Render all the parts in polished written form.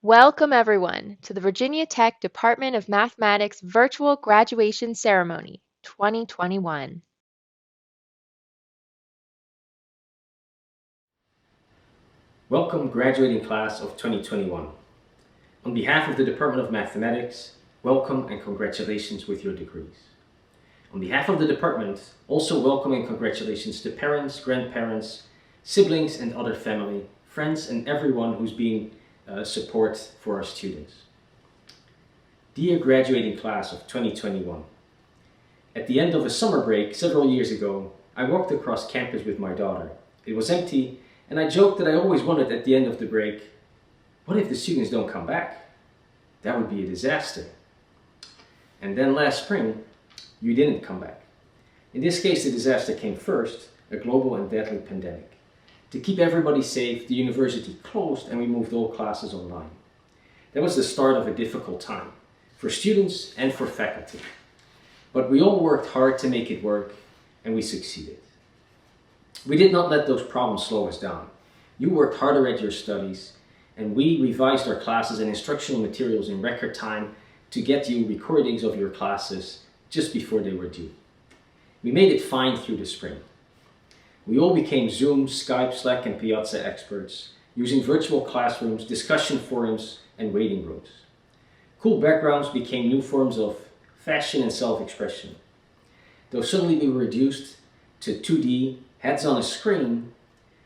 Welcome, everyone, to the Virginia Tech Department of Mathematics Virtual Graduation Ceremony 2021. Welcome, graduating class of 2021. On behalf of the Department of Mathematics, welcome and congratulations with your degrees. On behalf of the department, also welcome and congratulations to parents, grandparents, siblings and other family, friends and everyone who's being support for our students. Dear graduating class of 2021, at the end of a summer break several years ago, I walked across campus with my daughter. It was empty, and I joked that I always wondered at the end of the break, what if the students don't come back? That would be a disaster. And then last spring, you didn't come back. In this case, the disaster came first, a global and deadly pandemic. To keep everybody safe, the university closed and we moved all classes online. That was the start of a difficult time, for students and for faculty. But we all worked hard to make it work, and we succeeded. We did not let those problems slow us down. You worked harder at your studies, and we revised our classes and instructional materials in record time to get you recordings of your classes just before they were due. We made it fine through the spring. We all became Zoom, Skype, Slack, and Piazza experts, using virtual classrooms, discussion forums, and waiting rooms. Cool backgrounds became new forms of fashion and self-expression. Though suddenly we were reduced to 2D, heads on a screen,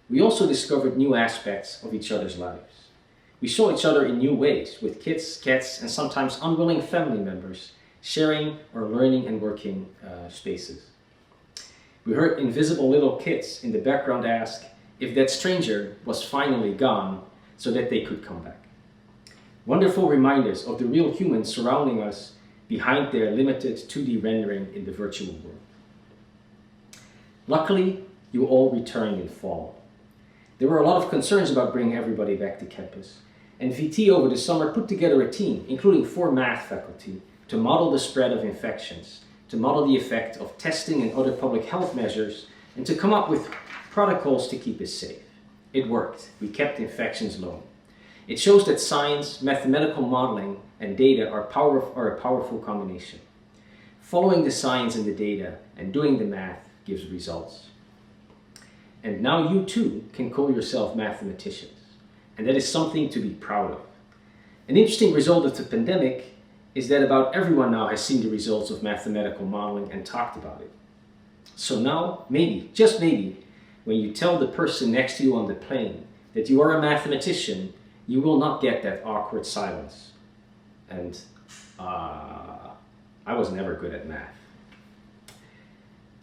we also discovered new aspects of each other's lives. We saw each other in new ways, with kids, cats, and sometimes unwilling family members sharing our learning and working spaces. We heard invisible little kids in the background ask if that stranger was finally gone so that they could come back. Wonderful reminders of the real humans surrounding us behind their limited 2D rendering in the virtual world. Luckily, you all returned in fall. There were a lot of concerns about bringing everybody back to campus, and VT over the summer put together a team, including 4 math faculty, to model the spread of infections, to model the effect of testing and other public health measures, and to come up with protocols to keep us safe. It worked. We kept infections low. It shows that science, mathematical modeling, and data are a powerful combination. Following the science and the data and doing the math gives results. And now you too can call yourself mathematicians, and that is something to be proud of. An interesting result of the pandemic is that about everyone now has seen the results of mathematical modeling and talked about it. So now, maybe, just maybe, when you tell the person next to you on the plane that you are a mathematician, you will not get that awkward silence. And I was never good at math.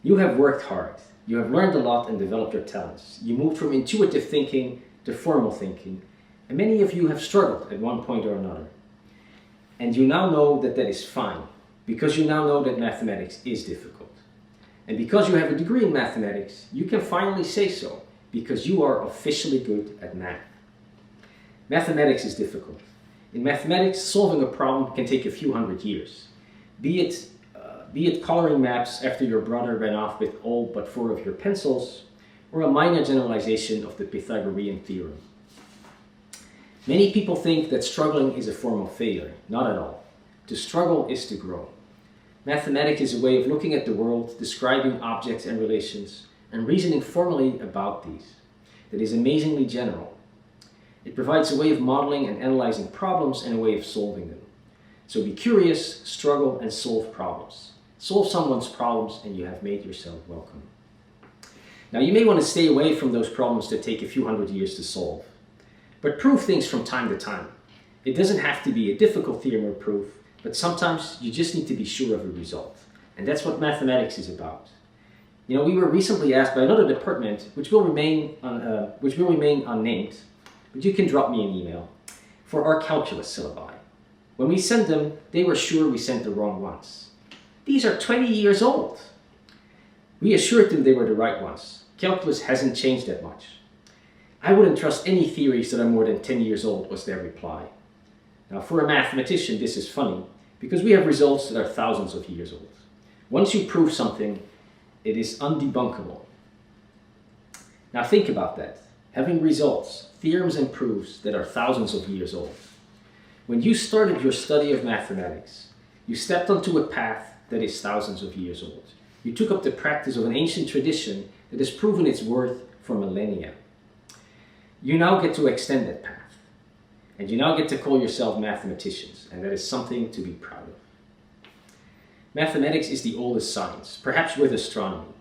You have worked hard. You have learned a lot and developed your talents. You moved from intuitive thinking to formal thinking, and many of you have struggled at one point or another. And you now know that that is fine, because you now know that mathematics is difficult. And because you have a degree in mathematics, you can finally say so, because you are officially good at math. Mathematics is difficult. In mathematics, solving a problem can take a few hundred years. Be it coloring maps after your brother ran off with all but 4 of your pencils, or a minor generalization of the Pythagorean theorem. Many people think that struggling is a form of failure. Not at all. To struggle is to grow. Mathematics is a way of looking at the world, describing objects and relations, and reasoning formally about these. That is amazingly general. It provides a way of modeling and analyzing problems and a way of solving them. So be curious, struggle, and solve problems. Solve someone's problems and you have made yourself welcome. Now you may want to stay away from those problems that take a few hundred years to solve. But prove things from time to time. It doesn't have to be a difficult theorem or proof, but sometimes you just need to be sure of a result. And that's what mathematics is about. You know, we were recently asked by another department, which will remain unnamed, but you can drop me an email, for our calculus syllabi. When we sent them, they were sure we sent the wrong ones. These are 20 years old. We assured them they were the right ones. Calculus hasn't changed that much. I wouldn't trust any theories that are more than 10 years old, was their reply. Now, for a mathematician, this is funny, because we have results that are thousands of years old. Once you prove something, it is undebunkable. Now think about that. Having results, theorems and proofs that are thousands of years old. When you started your study of mathematics, you stepped onto a path that is thousands of years old. You took up the practice of an ancient tradition that has proven its worth for millennia. You now get to extend that path. And you now get to call yourself mathematicians, and that is something to be proud of. Mathematics is the oldest science, perhaps with astronomy.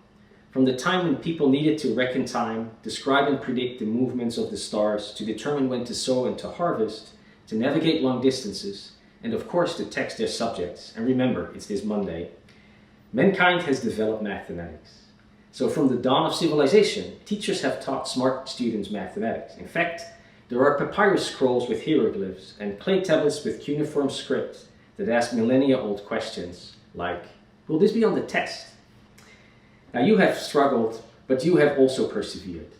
From the time when people needed to reckon time, describe and predict the movements of the stars, to determine when to sow and to harvest, to navigate long distances, and of course to text their subjects. And remember, it's this Monday. Mankind has developed mathematics. So from the dawn of civilization, teachers have taught smart students mathematics. In fact, there are papyrus scrolls with hieroglyphs and clay tablets with cuneiform script that ask millennia-old questions like, will this be on the test? Now you have struggled, but you have also persevered.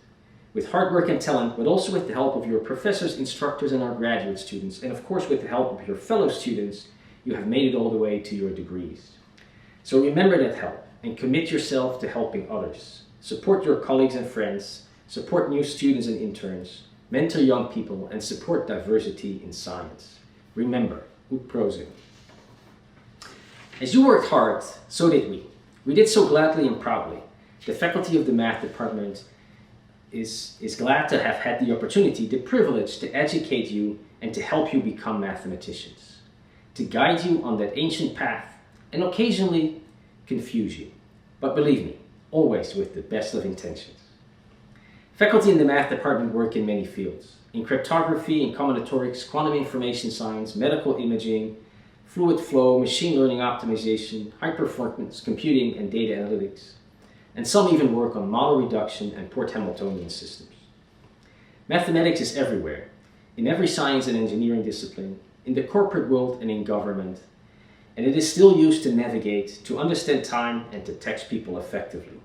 With hard work and talent, but also with the help of your professors, instructors, and our graduate students, and of course with the help of your fellow students, you have made it all the way to your degrees. So remember that help and commit yourself to helping others. Support your colleagues and friends, support new students and interns, mentor young people, and support diversity in science. Remember, ut prosim. As you worked hard, so did we. We did so gladly and proudly. The faculty of the math department is glad to have had the opportunity, the privilege to educate you and to help you become mathematicians, to guide you on that ancient path and occasionally confuse you. But believe me, always with the best of intentions. Faculty in the math department work in many fields: in cryptography, in combinatorics, quantum information science, medical imaging, fluid flow, machine learning optimization, high performance computing, and data analytics. And some even work on model reduction and port Hamiltonian systems. Mathematics is everywhere, in every science and engineering discipline, in the corporate world and in government, and it is still used to navigate, to understand time, and to text people effectively.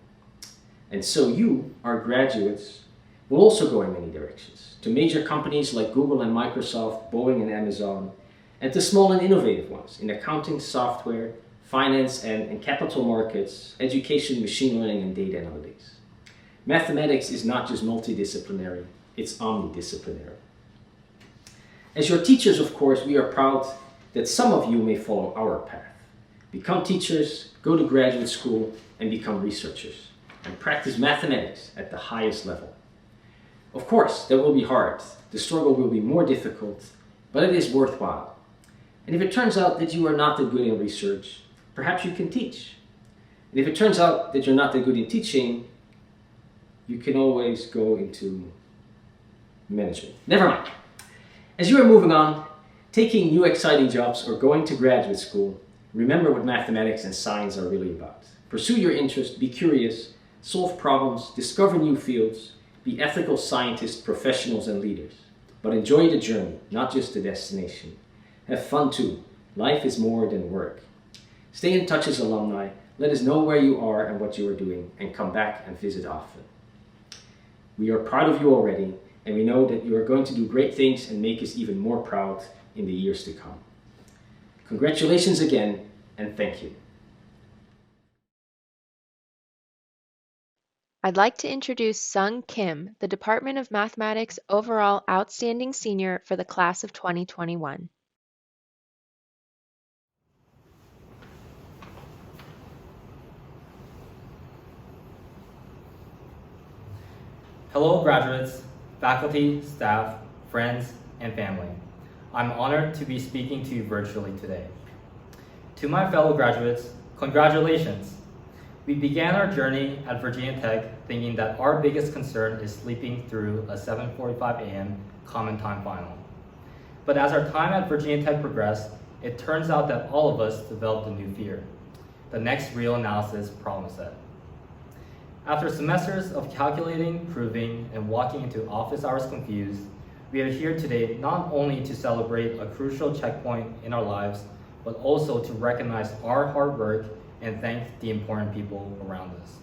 And so you, our graduates, will also go in many directions, to major companies like Google and Microsoft, Boeing and Amazon, and to small and innovative ones in accounting, software, finance and capital markets, education, machine learning, and data analytics. Mathematics is not just multidisciplinary, it's omnidisciplinary. As your teachers, of course, we are proud that some of you may follow our path. Become teachers, go to graduate school, and become researchers, and practice mathematics at the highest level. Of course, that will be hard. The struggle will be more difficult, but it is worthwhile. And if it turns out that you are not that good in research, perhaps you can teach. And if it turns out that you're not that good in teaching, you can always go into management. Never mind. As you are moving on, taking new exciting jobs or going to graduate school, remember what mathematics and science are really about. Pursue your interest, be curious, solve problems, discover new fields, be ethical scientists, professionals, and leaders. But enjoy the journey, not just the destination. Have fun too. Life is more than work. Stay in touch as alumni. Let us know where you are and what you are doing, and come back and visit often. We are proud of you already, and we know that you are going to do great things and make us even more proud in the years to come. Congratulations again, and thank you. I'd like to introduce Sung Kim, the Department of Mathematics overall outstanding senior for the class of 2021. Hello graduates, faculty, staff, friends, and family. I'm honored to be speaking to you virtually today. To my fellow graduates, congratulations! We began our journey at Virginia Tech thinking that our biggest concern is sleeping through a 7:45 a.m. common time final. But as our time at Virginia Tech progressed, it turns out that all of us developed a new fear: the next real analysis problem set. After semesters of calculating, proving, and walking into office hours confused, we are here today not only to celebrate a crucial checkpoint in our lives, but also to recognize our hard work and thank the important people around us.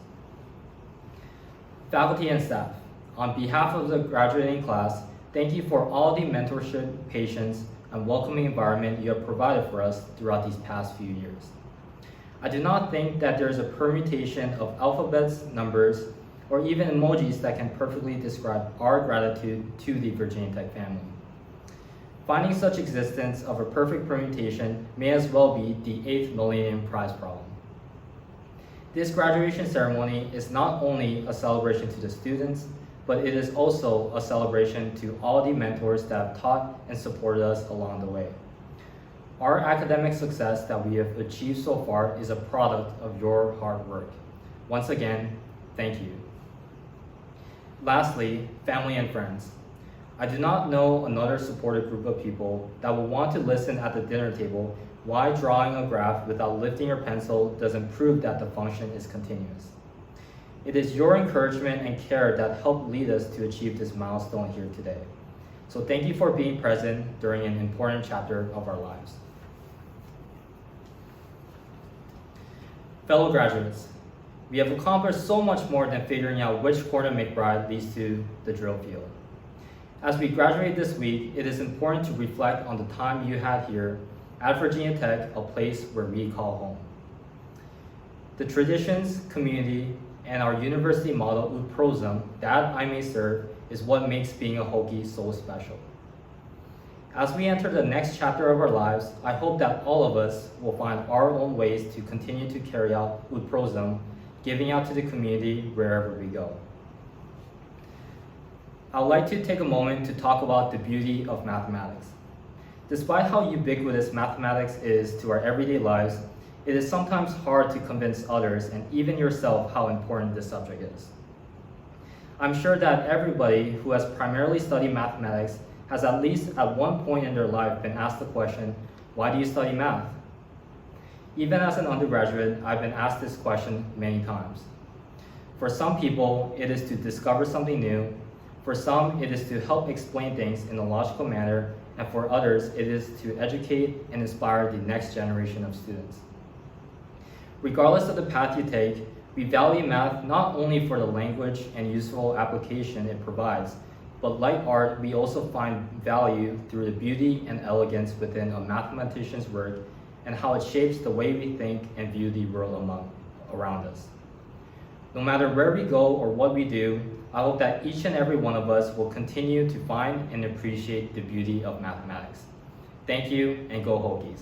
Faculty and staff, on behalf of the graduating class, thank you for all the mentorship, patience, and welcoming environment you have provided for us throughout these past few years. I do not think that there is a permutation of alphabets, numbers, or even emojis that can perfectly describe our gratitude to the Virginia Tech family. Finding such existence of a perfect permutation may as well be the 8th Millennium Prize problem. This graduation ceremony is not only a celebration to the students, but it is also a celebration to all the mentors that have taught and supported us along the way. Our academic success that we have achieved so far is a product of your hard work. Once again, thank you. Lastly, family and friends. I do not know another supportive group of people that will want to listen at the dinner table why drawing a graph without lifting your pencil doesn't prove that the function is continuous. It is your encouragement and care that helped lead us to achieve this milestone here today. So thank you for being present during an important chapter of our lives. Fellow graduates, we have accomplished so much more than figuring out which corner McBride leads to the drill field. As we graduate this week, it is important to reflect on the time you had here at Virginia Tech, a place where we call home. The traditions, community, and our university motto, Ut Prosim, that I may serve, is what makes being a Hokie so special. As we enter the next chapter of our lives, I hope that all of us will find our own ways to continue to carry out Ut Prosim, giving out to the community wherever we go. I would like to take a moment to talk about the beauty of mathematics. Despite how ubiquitous mathematics is to our everyday lives, it is sometimes hard to convince others and even yourself how important this subject is. I'm sure that everybody who has primarily studied mathematics has at least at one point in their life been asked the question, why do you study math? Even as an undergraduate, I've been asked this question many times. For some people, it is to discover something new. For some, it is to help explain things in a logical manner, and for others, it is to educate and inspire the next generation of students. Regardless of the path you take, we value math not only for the language and useful application it provides, but like art, we also find value through the beauty and elegance within a mathematician's work and how it shapes the way we think and view the world around us. No matter where we go or what we do, I hope that each and every one of us will continue to find and appreciate the beauty of mathematics. Thank you, and go Hokies.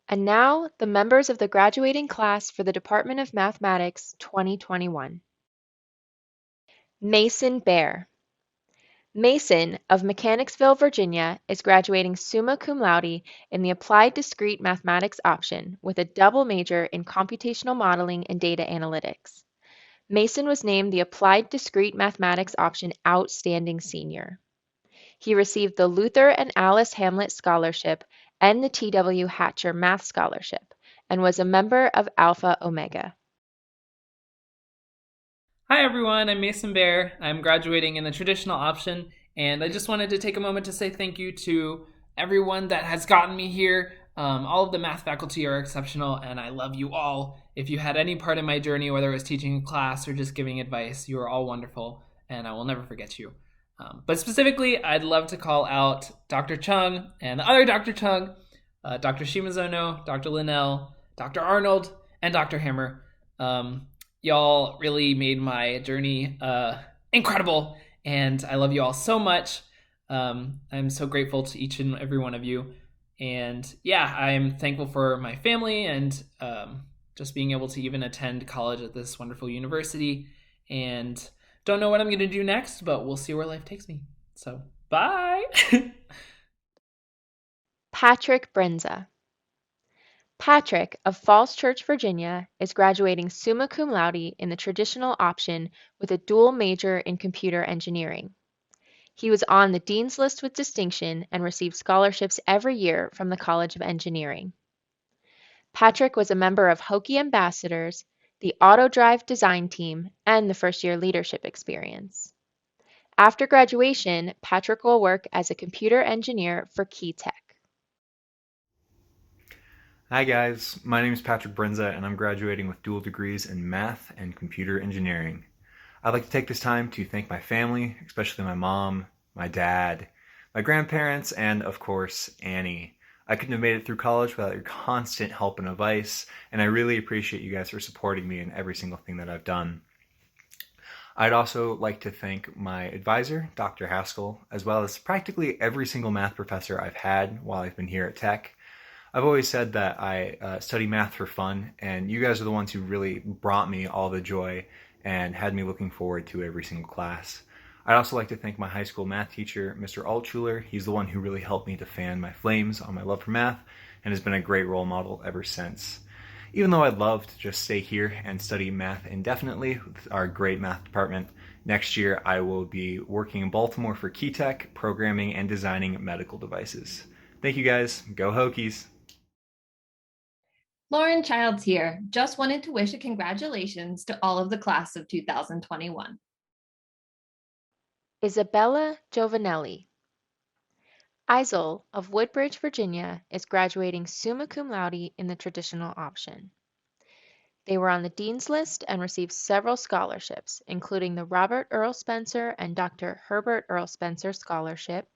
And now, the members of the graduating class for the Department of Mathematics 2021. Mason Bear. Mason of Mechanicsville, Virginia, is graduating summa cum laude in the Applied Discrete Mathematics option with a double major in Computational Modeling and Data Analytics. Mason was named the Applied Discrete Mathematics option Outstanding Senior. He received the Luther and Alice Hamlet Scholarship and the T.W. Hatcher Math Scholarship and was a member of Alpha Omega. Hi everyone, I'm Mason Bear. I'm graduating in the traditional option, and I just wanted to take a moment to say thank you to everyone that has gotten me here. All of the math faculty are exceptional, and I love you all. If you had any part in my journey, whether it was teaching a class or just giving advice, you are all wonderful, and I will never forget you. But specifically, I'd love to call out Dr. Chung and the other Dr. Chung, Dr. Shimazono, Dr. Linnell, Dr. Arnold, and Dr. Hammer. Y'all really made my journey incredible, and I love you all so much. I'm so grateful to each and every one of you. And yeah, I'm thankful for my family and just being able to even attend college at this wonderful university. And don't know what I'm going to do next, but we'll see where life takes me. So, bye! Patrick Brenza. Patrick of Falls Church, Virginia, is graduating summa cum laude in the traditional option with a dual major in computer engineering. He was on the Dean's List with distinction and received scholarships every year from the College of Engineering. Patrick was a member of Hokie Ambassadors, the AutoDrive design team, and the first-year leadership experience. After graduation, Patrick will work as a computer engineer for KeyTech. Hi guys, my name is Patrick Brenza and I'm graduating with dual degrees in math and computer engineering. I'd like to take this time to thank my family, especially my mom, my dad, my grandparents, and of course, Annie. I couldn't have made it through college without your constant help and advice, and I really appreciate you guys for supporting me in every single thing that I've done. I'd also like to thank my advisor, Dr. Haskell, as well as practically every single math professor I've had while I've been here at Tech. I've always said that I study math for fun, and you guys are the ones who really brought me all the joy and had me looking forward to every single class. I'd also like to thank my high school math teacher, Mr. Altschuler. He's the one who really helped me to fan my flames on my love for math and has been a great role model ever since. Even though I'd love to just stay here and study math indefinitely with our great math department, next year I will be working in Baltimore for Keytech, programming and designing medical devices. Thank you guys. Go Hokies! Lauren Childs here. Just wanted to wish a congratulations to all of the class of 2021. Isabella Giovanelli. Eisel of Woodbridge, Virginia, is graduating summa cum laude in the traditional option. They were on the Dean's List and received several scholarships, including the Robert Earl Spencer and Dr. Herbert Earl Spencer Scholarship,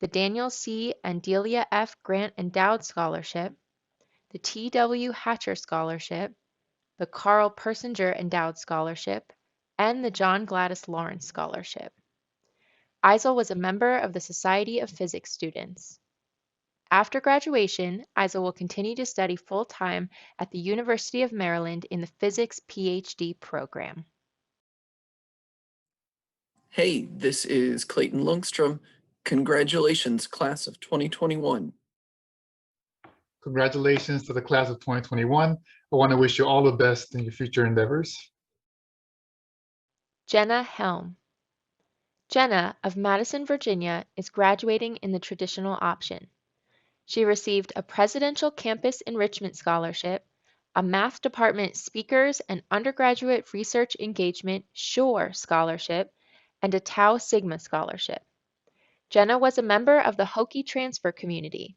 the Daniel C. and Delia F. Grant Endowed Scholarship, the T.W. Hatcher Scholarship, the Carl Persinger Endowed Scholarship, and the John Gladys Lawrence Scholarship. Eisel was a member of the Society of Physics Students. After graduation, Eisel will continue to study full-time at the University of Maryland in the Physics PhD program. Hey, this is Clayton Lundstrom. Congratulations, class of 2021. Congratulations to the class of 2021. I want to wish you all the best in your future endeavors. Jenna Helm. Jenna of Madison, Virginia, is graduating in the traditional option. She received a Presidential Campus Enrichment Scholarship, a Math Department Speakers and Undergraduate Research Engagement SHORE Scholarship, and a Tau Sigma Scholarship. Jenna was a member of the Hokie transfer community.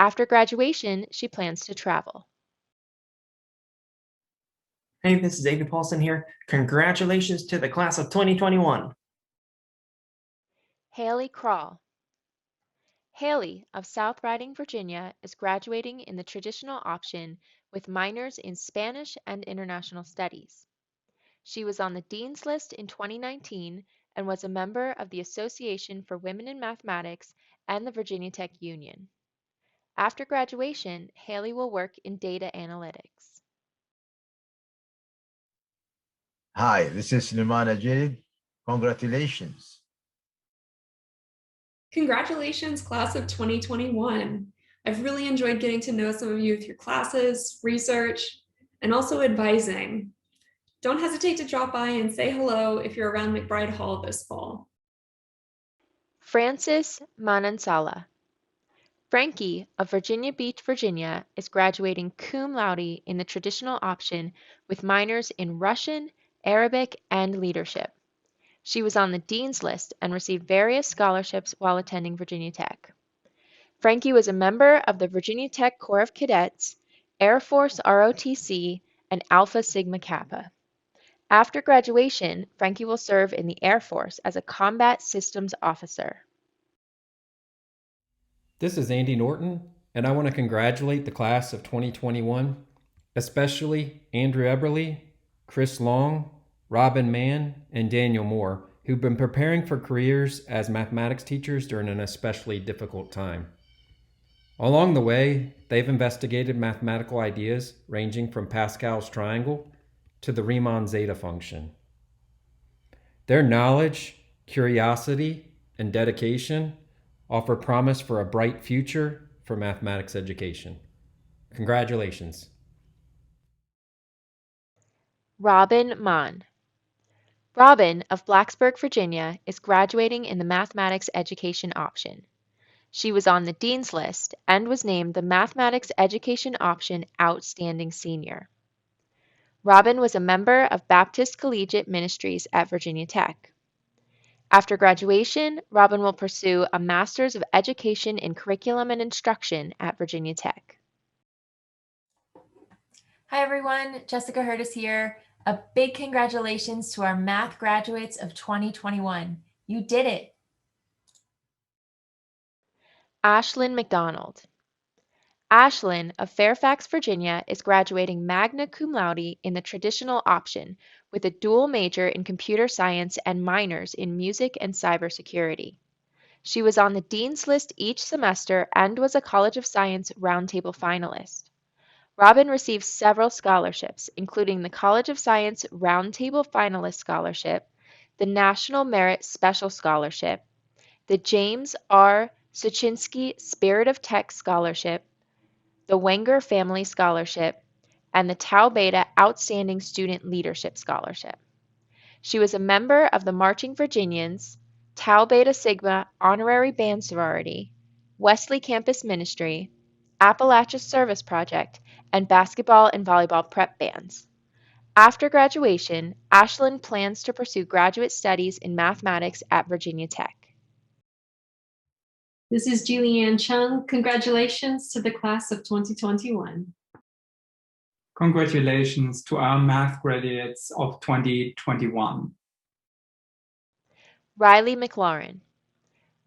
After graduation, she plans to travel. Hey, this is David Paulson here. Congratulations to the class of 2021. Haley Krall. Haley of South Riding, Virginia, is graduating in the traditional option with minors in Spanish and International Studies. She was on the Dean's List in 2019 and was a member of the Association for Women in Mathematics and the Virginia Tech Union. After graduation, Haley will work in data analytics. Hi, this is Suleiman Ajid. Congratulations. Congratulations, class of 2021. I've really enjoyed getting to know some of you through classes, research, and also advising. Don't hesitate to drop by and say hello if you're around McBride Hall this fall. Francis Manansala. Frankie of Virginia Beach, Virginia, is graduating cum laude in the traditional option with minors in Russian, Arabic, and leadership. She was on the Dean's List and received various scholarships while attending Virginia Tech. Frankie was a member of the Virginia Tech Corps of Cadets, Air Force ROTC, and Alpha Sigma Kappa. After graduation, Frankie will serve in the Air Force as a combat systems officer. This is Andy Norton, and I want to congratulate the class of 2021, especially Andrew Eberly, Chris Long, Robin Mann, and Daniel Moore, who've been preparing for careers as mathematics teachers during an especially difficult time. Along the way, they've investigated mathematical ideas ranging from Pascal's triangle to the Riemann zeta function. Their knowledge, curiosity, and dedication offer promise for a bright future for mathematics education. Congratulations. Robin Mann. Robin of Blacksburg, Virginia, is graduating in the mathematics education option. She was on the Dean's List and was named the Mathematics Education Option Outstanding Senior. Robin was a member of Baptist Collegiate Ministries at Virginia Tech. After graduation, Robin will pursue a Master's of Education in Curriculum and Instruction at Virginia Tech. Hi everyone, Jessica Hurtis here. A big congratulations to our math graduates of 2021. You did it. Ashlyn McDonald. Ashlyn of Fairfax, Virginia, is graduating magna cum laude in the traditional option with a dual major in computer science and minors in music and cybersecurity. She was on the Dean's List each semester and was a College of Science Roundtable finalist. Robin received several scholarships, including the College of Science Roundtable Finalist Scholarship, the National Merit Special Scholarship, the James R. Suchinsky Spirit of Tech Scholarship, the Wenger Family Scholarship, and the Tau Beta Outstanding Student Leadership Scholarship. She was a member of the Marching Virginians, Tau Beta Sigma Honorary Band Sorority, Wesley Campus Ministry, Appalachia Service Project, and basketball and volleyball prep bands. After graduation, Ashlyn plans to pursue graduate studies in mathematics at Virginia Tech. This is Julianne Chung. Congratulations to the class of 2021. Congratulations to our math graduates of 2021. Riley McLaurin.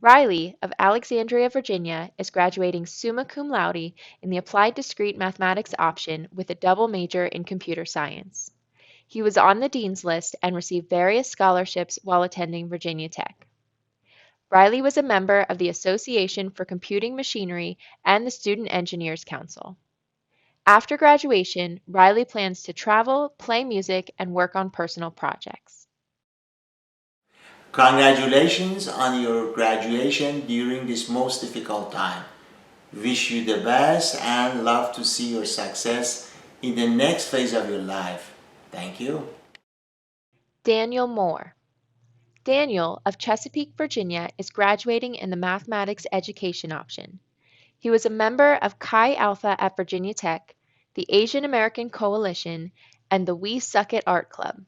Riley of Alexandria, Virginia, is graduating summa cum laude in the Applied Discrete Mathematics option with a double major in computer science. He was on the Dean's List and received various scholarships while attending Virginia Tech. Riley was a member of the Association for Computing Machinery and the Student Engineers Council. After graduation, Riley plans to travel, play music, and work on personal projects. Congratulations on your graduation during this most difficult time. Wish you the best and love to see your success in the next phase of your life. Thank you. Daniel Moore. Daniel of Chesapeake, Virginia, is graduating in the mathematics education option. He was a member of Chi Alpha at Virginia Tech, the Asian American Coalition, and the We Suck It Art Club.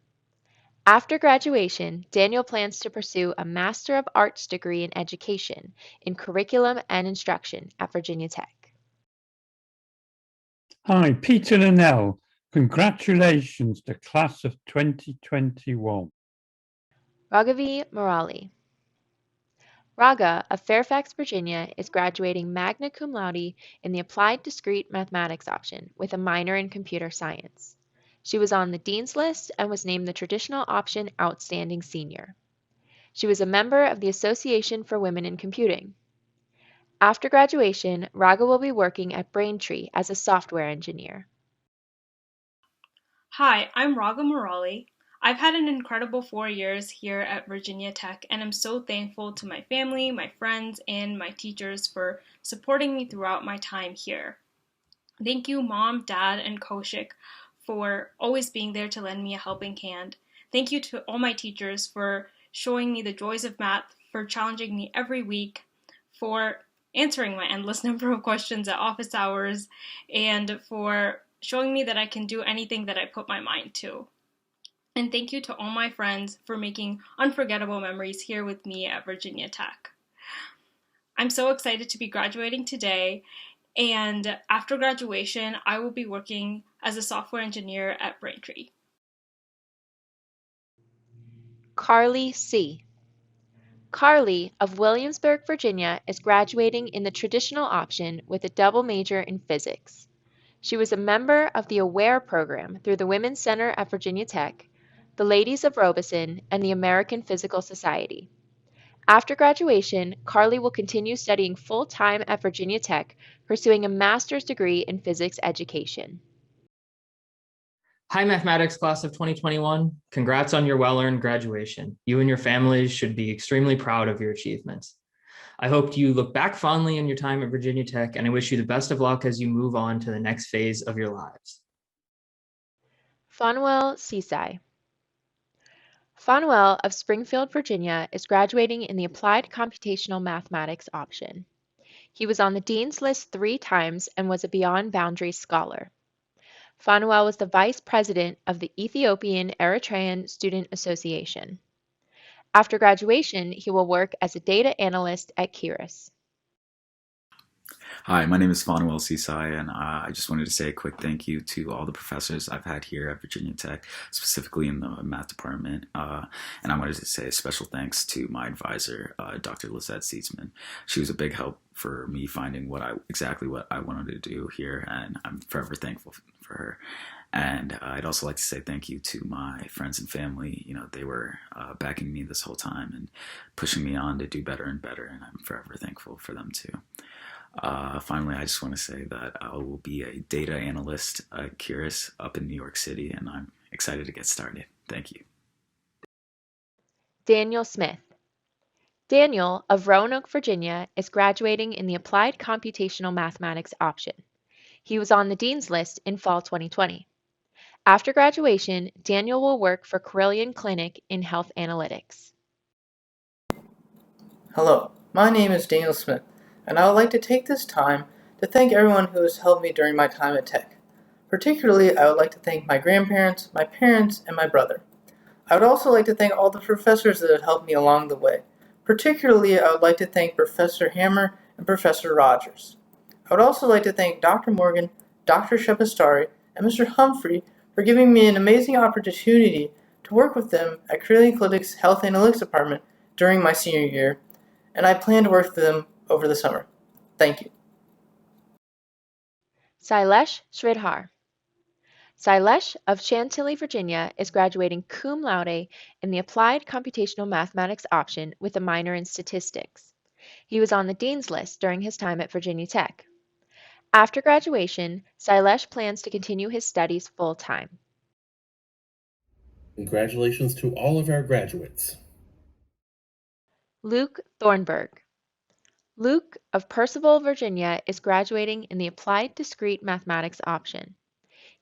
After graduation, Daniel plans to pursue a Master of Arts degree in education in curriculum and instruction at Virginia Tech. Hi, Peter Linnell. Congratulations to class of 2021. Raghavi Murali. Raga of Fairfax, Virginia, is graduating magna cum laude in the Applied Discrete Mathematics option with a minor in computer science. She was on the Dean's List and was named the Traditional Option Outstanding Senior. She was a member of the Association for Women in Computing. After graduation, Raga will be working at Braintree as a software engineer. Hi, I'm Raga Murali. I've had an incredible 4 years here at Virginia Tech, and I'm so thankful to my family, my friends, and my teachers for supporting me throughout my time here. Thank you, Mom, Dad, and Kaushik for always being there to lend me a helping hand. Thank you to all my teachers for showing me the joys of math, for challenging me every week, for answering my endless number of questions at office hours, and for showing me that I can do anything that I put my mind to. And thank you to all my friends for making unforgettable memories here with me at Virginia Tech. I'm so excited to be graduating today, and after graduation, I will be working as a software engineer at Braintree. Carly C. Carly of Williamsburg, Virginia, is graduating in the traditional option with a double major in physics. She was a member of the AWARE program through the Women's Center at Virginia Tech, the Ladies of Robeson, and the American Physical Society. After graduation, Carly will continue studying full-time at Virginia Tech, pursuing a master's degree in physics education. Hi, mathematics class of 2021. Congrats on your well-earned graduation. You and your families should be extremely proud of your achievements. I hope you look back fondly on your time at Virginia Tech, and I wish you the best of luck as you move on to the next phase of your lives. Fanuel Sisai. Fanuel of Springfield, Virginia, is graduating in the Applied Computational Mathematics option. He was on the Dean's List 3 times and was a Beyond Boundaries scholar. Fanuel was the vice president of the Ethiopian Eritrean Student Association. After graduation, he will work as a data analyst at Kiris. Hi, my name is Fanuel Sisai, and I just wanted to say a quick thank you to all the professors I've had here at Virginia Tech, specifically in the math department. And I wanted to say a special thanks to my advisor, Dr. Lizette Seatsman. She was a big help for me finding exactly what I wanted to do here, and I'm forever thankful for her. And I'd also like to say thank you to my friends and family. You know, they were backing me this whole time and pushing me on to do better and better, and I'm forever thankful for them too. Finally, I just want to say that I will be a data analyst at Curis up in New York City, and I'm excited to get started. Thank you. Daniel Smith. Daniel of Roanoke, Virginia, is graduating in the Applied Computational Mathematics option. He was on the Dean's List in fall 2020. After graduation, Daniel will work for Carilion Clinic in health analytics. Hello, my name is Daniel Smith, and I would like to take this time to thank everyone who has helped me during my time at Tech. Particularly, I would like to thank my grandparents, my parents, and my brother. I would also like to thank all the professors that have helped me along the way. Particularly, I would like to thank Professor Hammer and Professor Rogers. I would also like to thank Dr. Morgan, Dr. Shepastari, and Mr. Humphrey for giving me an amazing opportunity to work with them at Carilion Clinic's Health Analytics Department during my senior year, and I plan to work with them over the summer. Thank you. Sailesh Sridhar. Sailesh of Chantilly, Virginia, is graduating cum laude in the Applied Computational Mathematics option with a minor in statistics. He was on the Dean's List during his time at Virginia Tech. After graduation, Sailesh plans to continue his studies full-time. Congratulations to all of our graduates. Luke Thornburg. Luke of Percival, Virginia, is graduating in the Applied Discrete Mathematics option.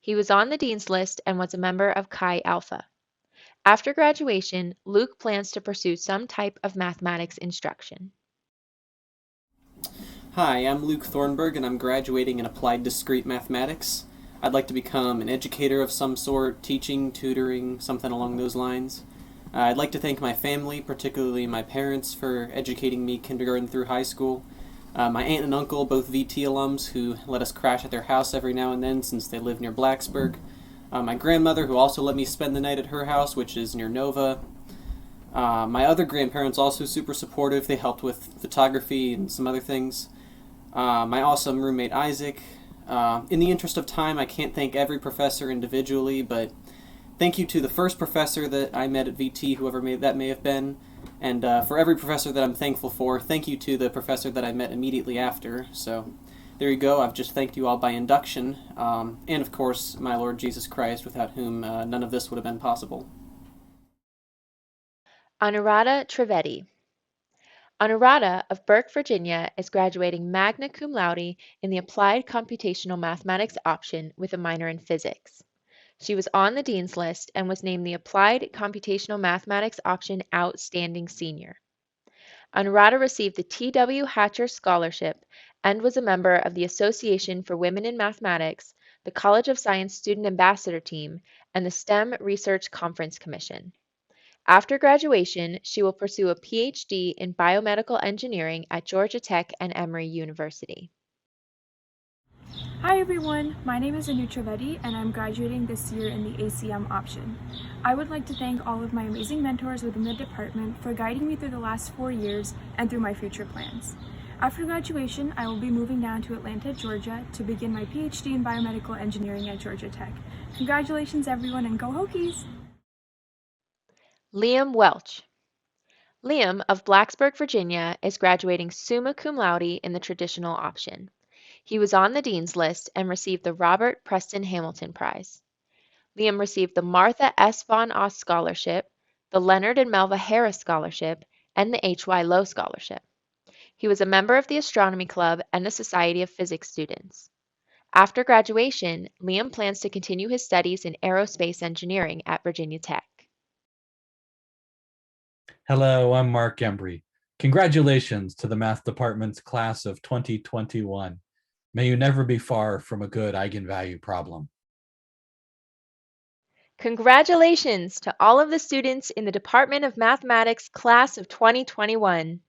He was on the Dean's List and was a member of Chi Alpha. After graduation, Luke plans to pursue some type of mathematics instruction. Hi, I'm Luke Thornburg, and I'm graduating in Applied Discrete Mathematics. I'd like to become an educator of some sort, teaching, tutoring, something along those lines. I'd like to thank my family, particularly my parents, for educating me kindergarten through high school. My aunt and uncle, both VT alums, who let us crash at their house every now and then since they live near Blacksburg. My grandmother, who also let me spend the night at her house, which is near Nova. My other grandparents, also super supportive. They helped with photography and some other things. My awesome roommate Isaac. In the interest of time, I can't thank every professor individually, but thank you to the first professor that I met at VT, whoever that may have been, and for every professor that I'm thankful for, thank you to the professor that I met immediately after. So there you go, I've just thanked you all by induction, and of course my Lord Jesus Christ, without whom none of this would have been possible. Anuradha Trivedi. Anuradha of Burke, Virginia, is graduating magna cum laude in the Applied Computational Mathematics option with a minor in physics. She was on the Dean's List and was named the Applied Computational Mathematics option Outstanding Senior. Anuradha received the T.W. Hatcher Scholarship and was a member of the Association for Women in Mathematics, the College of Science Student Ambassador Team, and the STEM Research Conference Commission. After graduation, she will pursue a PhD in biomedical engineering at Georgia Tech and Emory University. Hi everyone, my name is Anu Trivedi and I'm graduating this year in the ACM option. I would like to thank all of my amazing mentors within the department for guiding me through the last 4 years and through my future plans. After graduation, I will be moving down to Atlanta, Georgia to begin my PhD in biomedical engineering at Georgia Tech. Congratulations everyone and go Hokies! Liam Welch. Liam of Blacksburg, Virginia, is graduating summa cum laude in the traditional option. He was on the Dean's List and received the Robert Preston Hamilton Prize. Liam received the Martha S. Von Oss Scholarship, the Leonard and Melva Harris Scholarship, and the H.Y. Lowe Scholarship. He was a member of the Astronomy Club and the Society of Physics Students. After graduation, Liam plans to continue his studies in aerospace engineering at Virginia Tech. Hello, I'm Mark Embry. Congratulations to the Math Department's class of 2021. May you never be far from a good eigenvalue problem. Congratulations to all of the students in the Department of Mathematics class of 2021.